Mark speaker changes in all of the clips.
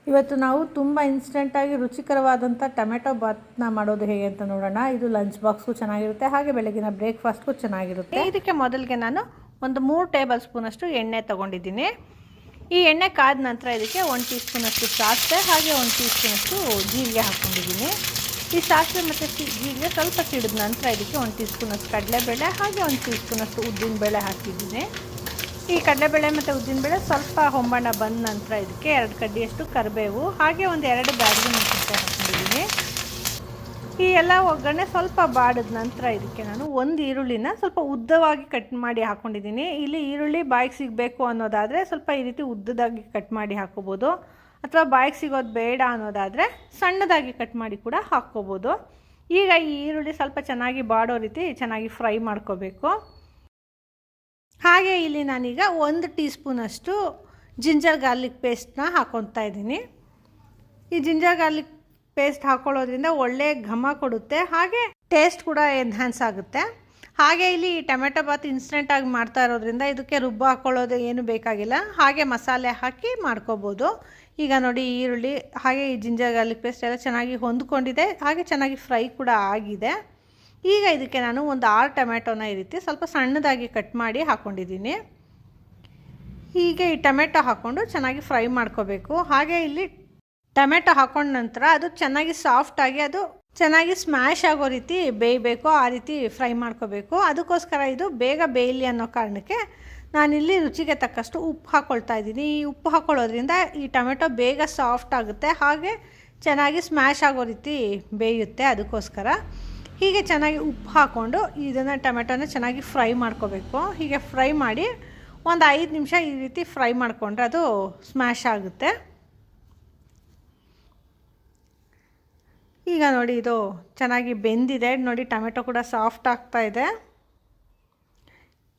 Speaker 1: ಇವತ್ತು ನಾವು ತುಂಬ ಇನ್ಸ್ಟೆಂಟಾಗಿ ರುಚಿಕರವಾದಂಥ ಟೊಮೆಟೊ ಬಾತ್ನ ಮಾಡೋದು ಹೇಗೆ ಅಂತ ನೋಡೋಣ. ಇದು ಲಂಚ್ ಬಾಕ್ಸ್ಗೂ ಚೆನ್ನಾಗಿರುತ್ತೆ, ಹಾಗೆ ಬೆಳಗಿನ ಬ್ರೇಕ್ಫಾಸ್ಟ್ಗೂ ಚೆನ್ನಾಗಿರುತ್ತೆ. ಇದಕ್ಕೆ ಮೊದಲಿಗೆ ನಾನು ಒಂದು 3 ಟೇಬಲ್ ಸ್ಪೂನಷ್ಟು ಎಣ್ಣೆ ತೊಗೊಂಡಿದ್ದೀನಿ. ಈ ಎಣ್ಣೆ ಕಾದ ನಂತರ ಇದಕ್ಕೆ 1 ಟೀ ಸ್ಪೂನಷ್ಟು ಸಾಸಿವೆ ಹಾಗೆ 1 ಟೀ ಸ್ಪೂನಷ್ಟು ಜೀರಿಗೆ ಹಾಕ್ಕೊಂಡಿದ್ದೀನಿ. ಈ ಸಾಸಿವೆ ಮತ್ತು ಜೀರಿಗೆ ಸ್ವಲ್ಪ ಸಿಡಿದ ನಂತರ ಇದಕ್ಕೆ 1 ಟೀ ಸ್ಪೂನಷ್ಟು ಕಡಲೆಬೇಳೆ ಹಾಗೆ 1 ಟೀ ಸ್ಪೂನಷ್ಟು ಉದ್ದಿನಬೇಳೆ ಹಾಕಿದ್ದೀನಿ. ಈ ಕಡಲೆಬೇಳೆ ಮತ್ತು ಉದ್ದಿನಬೇಳೆ ಸ್ವಲ್ಪ ಹೊಂಬಣ್ಣ ಬಂದ ನಂತರ ಇದಕ್ಕೆ 2 ಕಡ್ಡಿಯಷ್ಟು ಕರಿಬೇವು ಹಾಗೆ ಒಂದು 2 ಬ್ಯಾಡಗಿ ಮೆಣಸಿನಕಾಯಿ ಹಾಕೊಂಡಿದ್ದೀನಿ. ಈ ಎಲ್ಲ ಒಗ್ಗರಣೆ ಸ್ವಲ್ಪ ಬಾಡಿದ ನಂತರ ಇದಕ್ಕೆ ನಾನು 1 ಈರುಳ್ಳಿನ ಸ್ವಲ್ಪ ಉದ್ದವಾಗಿ ಕಟ್ ಮಾಡಿ ಹಾಕ್ಕೊಂಡಿದ್ದೀನಿ. ಇಲ್ಲಿ ಈರುಳ್ಳಿ ಬಾಯಿಗೆ ಸಿಗಬೇಕು ಅನ್ನೋದಾದರೆ ಸ್ವಲ್ಪ ಈ ರೀತಿ ಉದ್ದದಾಗಿ ಕಟ್ ಮಾಡಿ ಹಾಕ್ಕೋಬೋದು, ಅಥವಾ ಬಾಯಿಗೆ ಸಿಗೋದು ಬೇಡ ಅನ್ನೋದಾದರೆ ಸಣ್ಣದಾಗಿ ಕಟ್ ಮಾಡಿ ಕೂಡ ಹಾಕ್ಕೋಬೋದು. ಈಗ ಈ ಈರುಳ್ಳಿ ಸ್ವಲ್ಪ ಚೆನ್ನಾಗಿ ಬಾಡೋ ರೀತಿ ಚೆನ್ನಾಗಿ ಫ್ರೈ ಮಾಡ್ಕೋಬೇಕು. ಹಾಗೆ ಇಲ್ಲಿ ನಾನೀಗ 1 ಟೀ ಸ್ಪೂನಷ್ಟು ಜಿಂಜರ್ ಗಾರ್ಲಿಕ್ ಪೇಸ್ಟ್ನ ಹಾಕ್ಕೊತಾ ಇದ್ದೀನಿ. ಈ ಜಿಂಜರ್ ಗಾರ್ಲಿಕ್ ಪೇಸ್ಟ್ ಹಾಕ್ಕೊಳ್ಳೋದ್ರಿಂದ ಒಳ್ಳೆ ಘಮ ಕೊಡುತ್ತೆ, ಹಾಗೆ ಟೇಸ್ಟ್ ಕೂಡ ಎನ್ಹಾನ್ಸ್ ಆಗುತ್ತೆ. ಹಾಗೆ ಇಲ್ಲಿ ಟೊಮೆಟೊ ಬಾತ್ ಇನ್ಸ್ಟೆಂಟಾಗಿ ಮಾಡ್ತಾ ಇರೋದ್ರಿಂದ ಇದಕ್ಕೆ ರುಬ್ಬ ಹಾಕ್ಕೊಳ್ಳೋದು ಏನು ಬೇಕಾಗಿಲ್ಲ, ಹಾಗೆ ಮಸಾಲೆ ಹಾಕಿ ಮಾಡ್ಕೋಬೋದು. ಈಗ ನೋಡಿ ಈರುಳ್ಳಿ ಹಾಗೆ ಈ ಜಿಂಜರ್ ಗಾರ್ಲಿಕ್ ಪೇಸ್ಟ್ ಎಲ್ಲ ಚೆನ್ನಾಗಿ ಹೊಂದ್ಕೊಂಡಿದೆ, ಹಾಗೆ ಚೆನ್ನಾಗಿ ಫ್ರೈ ಕೂಡ ಆಗಿದೆ. ಈಗ ಇದಕ್ಕೆ ನಾನು ಒಂದು 6 ಟೊಮೆಟೊನ ಈ ರೀತಿ ಸ್ವಲ್ಪ ಸಣ್ಣದಾಗಿ ಕಟ್ ಮಾಡಿ ಹಾಕ್ಕೊಂಡಿದ್ದೀನಿ. ಹೀಗೆ ಈ ಟೊಮೆಟೊ ಹಾಕ್ಕೊಂಡು ಚೆನ್ನಾಗಿ ಫ್ರೈ ಮಾಡ್ಕೋಬೇಕು. ಹಾಗೆ ಇಲ್ಲಿ ಟೊಮೆಟೊ ಹಾಕೊಂಡ ನಂತರ ಅದು ಚೆನ್ನಾಗಿ ಸಾಫ್ಟಾಗಿ ಅದು ಚೆನ್ನಾಗಿ ಸ್ಮ್ಯಾಶ್ ಆಗೋ ರೀತಿ ಬೇಯಬೇಕು, ಆ ರೀತಿ ಫ್ರೈ ಮಾಡ್ಕೋಬೇಕು. ಅದಕ್ಕೋಸ್ಕರ ಇದು ಬೇಗ ಬೇಯಲಿ ಅನ್ನೋ ಕಾರಣಕ್ಕೆ ನಾನಿಲ್ಲಿ ರುಚಿಗೆ ತಕ್ಕಷ್ಟು ಉಪ್ಪು ಹಾಕ್ಕೊಳ್ತಾ ಇದ್ದೀನಿ. ಈ ಉಪ್ಪು ಹಾಕ್ಕೊಳ್ಳೋದ್ರಿಂದ ಈ ಟೊಮೆಟೊ ಬೇಗ ಸಾಫ್ಟ್ ಆಗುತ್ತೆ, ಹಾಗೆ ಚೆನ್ನಾಗಿ ಸ್ಮ್ಯಾಶ್ ಆಗೋ ರೀತಿ ಬೇಯುತ್ತೆ. ಅದಕ್ಕೋಸ್ಕರ ಹೀಗೆ ಚೆನ್ನಾಗಿ ಉಪ್ಪು ಹಾಕ್ಕೊಂಡು ಇದನ್ನು ಟೊಮೆಟೊನ ಚೆನ್ನಾಗಿ ಫ್ರೈ ಮಾಡ್ಕೋಬೇಕು. ಹೀಗೆ ಫ್ರೈ ಮಾಡಿ ಒಂದು 5 ನಿಮಿಷ ಈ ರೀತಿ ಫ್ರೈ ಮಾಡಿಕೊಂಡ್ರೆ ಅದು ಸ್ಮ್ಯಾಶ್ ಆಗುತ್ತೆ. ಈಗ ನೋಡಿ ಇದು ಚೆನ್ನಾಗಿ ಬೆಂದಿದೆ, ನೋಡಿ ಟೊಮೆಟೊ ಕೂಡ ಸಾಫ್ಟ್ ಆಗ್ತಾ ಇದೆ.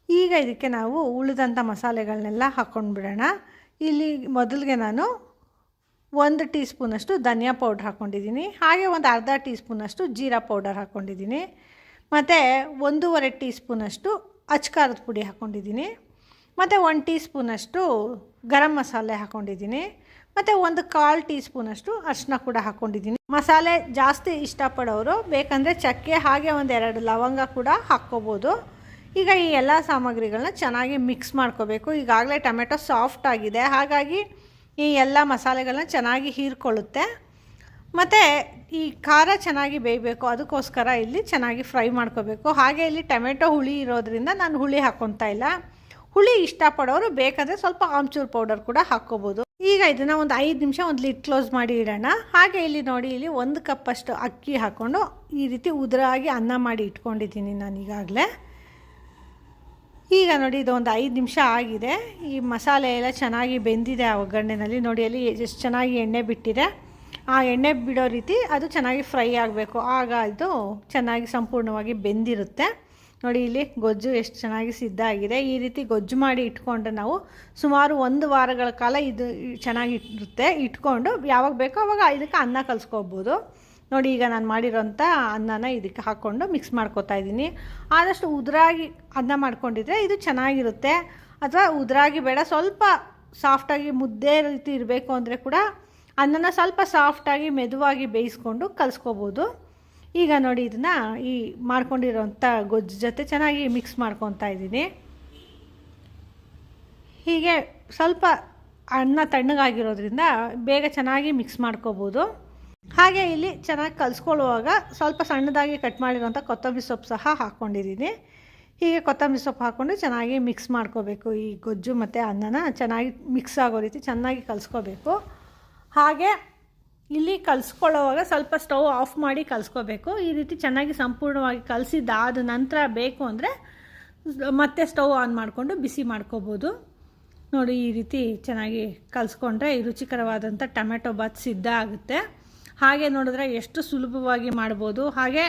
Speaker 1: ಈಗ ಇದಕ್ಕೆ ನಾವು ಉಳಿದಂಥ ಮಸಾಲೆಗಳನ್ನೆಲ್ಲ ಹಾಕ್ಕೊಂಡು ಬಿಡೋಣ. ಇಲ್ಲಿ ಮೊದಲಿಗೆ ನಾನು 1 ಟೀ ಸ್ಪೂನಷ್ಟು ಧನಿಯಾ ಪೌಡ್ರ್ ಹಾಕ್ಕೊಂಡಿದ್ದೀನಿ, ಹಾಗೆ ಒಂದು ಅರ್ಧ ಟೀ ಸ್ಪೂನಷ್ಟು ಜೀರಾ ಪೌಡರ್ ಹಾಕ್ಕೊಂಡಿದ್ದೀನಿ, ಮತ್ತು 1.5 ಟೀ ಸ್ಪೂನಷ್ಟು ಅಚ್ಕಾರದ ಪುಡಿ ಹಾಕ್ಕೊಂಡಿದ್ದೀನಿ, ಮತ್ತು 1 ಟೀ ಸ್ಪೂನಷ್ಟು ಗರಂ ಮಸಾಲೆ ಹಾಕ್ಕೊಂಡಿದ್ದೀನಿ, ಮತ್ತು 1/4 ಟೀ ಸ್ಪೂನಷ್ಟು ಅರಿಶಿನ ಕೂಡ ಹಾಕ್ಕೊಂಡಿದ್ದೀನಿ. ಮಸಾಲೆ ಜಾಸ್ತಿ ಇಷ್ಟಪಡೋರು ಬೇಕಂದರೆ ಚಕ್ಕೆ ಹಾಗೆ ಒಂದು 2 ಲವಂಗ ಕೂಡ ಹಾಕ್ಕೋಬೋದು. ಈಗ ಈ ಎಲ್ಲ ಸಾಮಗ್ರಿಗಳನ್ನ ಚೆನ್ನಾಗಿ ಮಿಕ್ಸ್ ಮಾಡ್ಕೋಬೇಕು. ಈಗಾಗಲೇ ಟೊಮೆಟೊ ಸಾಫ್ಟ್ ಆಗಿದೆ, ಹಾಗಾಗಿ ಈ ಎಲ್ಲ ಮಸಾಲೆಗಳನ್ನ ಚೆನ್ನಾಗಿ ಹೀರ್ಕೊಳ್ಳುತ್ತೆ. ಮತ್ತು ಈ ಖಾರ ಚೆನ್ನಾಗಿ ಬೇಯಬೇಕು, ಅದಕ್ಕೋಸ್ಕರ ಇಲ್ಲಿ ಚೆನ್ನಾಗಿ ಫ್ರೈ ಮಾಡ್ಕೋಬೇಕು. ಹಾಗೆ ಇಲ್ಲಿ ಟೊಮೆಟೊ ಹುಳಿ ಇರೋದ್ರಿಂದ ನಾನು ಹುಳಿ ಹಾಕ್ಕೊತಾ ಇಲ್ಲ. ಹುಳಿ ಇಷ್ಟಪಡೋರು ಬೇಕಾದರೆ ಸ್ವಲ್ಪ ಆಮ್ಚೂರು ಪೌಡರ್ ಕೂಡ ಹಾಕ್ಕೋಬೋದು. ಈಗ ಇದನ್ನು ಒಂದು 5 ನಿಮಿಷ ಒಂದು ಲಿಡ್ ಕ್ಲೋಸ್ ಮಾಡಿ ಇಡೋಣ. ಹಾಗೆ ಇಲ್ಲಿ ನೋಡಿ ಇಲ್ಲಿ 1 ಕಪ್ಪಷ್ಟು ಅಕ್ಕಿ ಹಾಕ್ಕೊಂಡು ಈ ರೀತಿ ಉದುರಾಗಿ ಅನ್ನ ಮಾಡಿ ಇಟ್ಕೊಂಡಿದ್ದೀನಿ ನಾನು ಈಗಾಗಲೇ. ಈಗ ನೋಡಿ ಇದು ಒಂದು 5 ನಿಮಿಷ ಆಗಿದೆ. ಈ ಮಸಾಲೆ ಎಲ್ಲ ಚೆನ್ನಾಗಿ ಬೆಂದಿದೆ ಆ ಒಗ್ಗರಣೆಯಲ್ಲಿ. ನೋಡಿ ಅಲ್ಲಿ ಎಷ್ಟು ಚೆನ್ನಾಗಿ ಎಣ್ಣೆ ಬಿಟ್ಟಿದೆ, ಆ ಎಣ್ಣೆ ಬಿಡೋ ರೀತಿ ಅದು ಚೆನ್ನಾಗಿ ಫ್ರೈ ಆಗಬೇಕು, ಆಗ ಇದು ಚೆನ್ನಾಗಿ ಸಂಪೂರ್ಣವಾಗಿ ಬೆಂದಿರುತ್ತೆ. ನೋಡಿ ಇಲ್ಲಿ ಗೊಜ್ಜು ಎಷ್ಟು ಚೆನ್ನಾಗಿ ಸಿದ್ಧ ಆಗಿದೆ. ಈ ರೀತಿ ಗೊಜ್ಜು ಮಾಡಿ ಇಟ್ಕೊಂಡ್ರೆ ನಾವು ಸುಮಾರು 1 ವಾರಗಳ ಕಾಲ ಇದು ಚೆನ್ನಾಗಿ ಇರುತ್ತೆ. ಇಟ್ಕೊಂಡು ಯಾವಾಗ ಬೇಕೋ ಆವಾಗ ಇದಕ್ಕೆ ಅನ್ನ ಕಲಿಸ್ಕೋಬೋದು. ನೋಡಿ ಈಗ ನಾನು ಮಾಡಿರೋಂಥ ಅನ್ನನ ಇದಕ್ಕೆ ಹಾಕ್ಕೊಂಡು ಮಿಕ್ಸ್ ಮಾಡ್ಕೊತಾ ಇದ್ದೀನಿ. ಆದಷ್ಟು ಉದುರಾಗಿ ಅನ್ನ ಮಾಡ್ಕೊಂಡಿದ್ರೆ ಇದು ಚೆನ್ನಾಗಿರುತ್ತೆ, ಅಥವಾ ಉದುರಾಗಿ ಬೇಡ ಸ್ವಲ್ಪ ಸಾಫ್ಟಾಗಿ ಮುದ್ದೆ ರೀತಿ ಇರಬೇಕು ಅಂದರೆ ಕೂಡ ಅನ್ನನ ಸ್ವಲ್ಪ ಸಾಫ್ಟಾಗಿ ಮೆದುವಾಗಿ ಬೇಯಿಸ್ಕೊಂಡು ಕಲಿಸ್ಕೋಬೋದು. ಈಗ ನೋಡಿ ಇದನ್ನು ಈ ಮಾಡ್ಕೊಂಡಿರೋಂಥ ಗೊಜ್ಜು ಜೊತೆ ಚೆನ್ನಾಗಿ ಮಿಕ್ಸ್ ಮಾಡ್ಕೊತಾ ಇದ್ದೀನಿ. ಹೀಗೆ ಸ್ವಲ್ಪ ಅನ್ನ ತಣ್ಣಗಾಗಿರೋದ್ರಿಂದ ಬೇಗ ಚೆನ್ನಾಗಿ ಮಿಕ್ಸ್ ಮಾಡ್ಕೋಬೋದು. ಹಾಗೆ ಇಲ್ಲಿ ಚೆನ್ನಾಗಿ ಕಲಿಸ್ಕೊಳ್ಳುವಾಗ ಸ್ವಲ್ಪ ಸಣ್ಣದಾಗಿ ಕಟ್ ಮಾಡಿರೋಂಥ ಕೊತ್ತಂಬರಿ ಸೊಪ್ಪು ಸಹ ಹಾಕ್ಕೊಂಡಿದ್ದೀನಿ. ಹೀಗೆ ಕೊತ್ತಂಬರಿ ಸೊಪ್ಪು ಹಾಕ್ಕೊಂಡು ಚೆನ್ನಾಗಿ ಮಿಕ್ಸ್ ಮಾಡ್ಕೋಬೇಕು. ಈ ಗೊಜ್ಜು ಮತ್ತು ಅನ್ನನ ಚೆನ್ನಾಗಿ ಮಿಕ್ಸ್ ಆಗೋ ರೀತಿ ಚೆನ್ನಾಗಿ ಕಲಿಸ್ಕೋಬೇಕು. ಹಾಗೆ ಇಲ್ಲಿ ಕಲಿಸ್ಕೊಳ್ಳೋವಾಗ ಸ್ವಲ್ಪ ಸ್ಟವ್ ಆಫ್ ಮಾಡಿ ಕಲಿಸ್ಕೋಬೇಕು. ಈ ರೀತಿ ಚೆನ್ನಾಗಿ ಸಂಪೂರ್ಣವಾಗಿ ಕಲಸಿದ್ದಾದ ನಂತರ ಬೇಕು ಅಂದರೆ ಮತ್ತೆ ಸ್ಟವ್ ಆನ್ ಮಾಡಿಕೊಂಡು ಬಿಸಿ ಮಾಡ್ಕೋಬೋದು. ನೋಡಿ ಈ ರೀತಿ ಚೆನ್ನಾಗಿ ಕಲಿಸ್ಕೊಂಡ್ರೆ ಈ ರುಚಿಕರವಾದಂಥ ಟೊಮೆಟೊ ಬಾತ್ ಸಿದ್ಧ ಆಗುತ್ತೆ. ಹಾಗೆ ನೋಡಿದ್ರೆ ಎಷ್ಟು ಸುಲಭವಾಗಿ ಮಾಡ್ಬೋದು, ಹಾಗೆ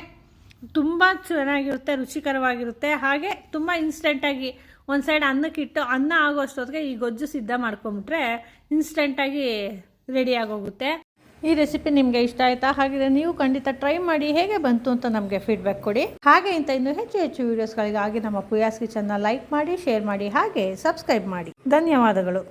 Speaker 1: ತುಂಬ ಚೆನ್ನಾಗಿರುತ್ತೆ, ರುಚಿಕರವಾಗಿರುತ್ತೆ. ಹಾಗೆ ತುಂಬ ಇನ್ಸ್ಟೆಂಟಾಗಿ ಒಂದು ಸೈಡ್ ಅನ್ನಕ್ಕಿಟ್ಟು ಅನ್ನ ಆಗೋಷ್ಟೊತ್ತಿಗೆ ಈ ಗೊಜ್ಜು ಸಿದ್ಧ ಮಾಡ್ಕೊಂಬಿಟ್ರೆ ಇನ್ಸ್ಟೆಂಟಾಗಿ ರೆಡಿ ಆಗೋಗುತ್ತೆ. ಈ ರೆಸಿಪಿ ನಿಮಗೆ ಇಷ್ಟ ಆಯಿತಾ? ಹಾಗಿದ್ರೆ ನೀವು ಖಂಡಿತ ಟ್ರೈ ಮಾಡಿ, ಹೇಗೆ ಬಂತು ಅಂತ ನಮಗೆ ಫೀಡ್ಬ್ಯಾಕ್ ಕೊಡಿ. ಹಾಗೆ ಇಂಥ ಇನ್ನೂ ಹೆಚ್ಚು ವೀಡಿಯೋಸ್ಗಳಿಗಾಗಿ ನಮ್ಮ ಪುಯಾಸ್ ಕಿಚನ್ನ ಲೈಕ್ ಮಾಡಿ, ಶೇರ್ ಮಾಡಿ, ಹಾಗೆ ಸಬ್ಸ್ಕ್ರೈಬ್ ಮಾಡಿ. ಧನ್ಯವಾದಗಳು.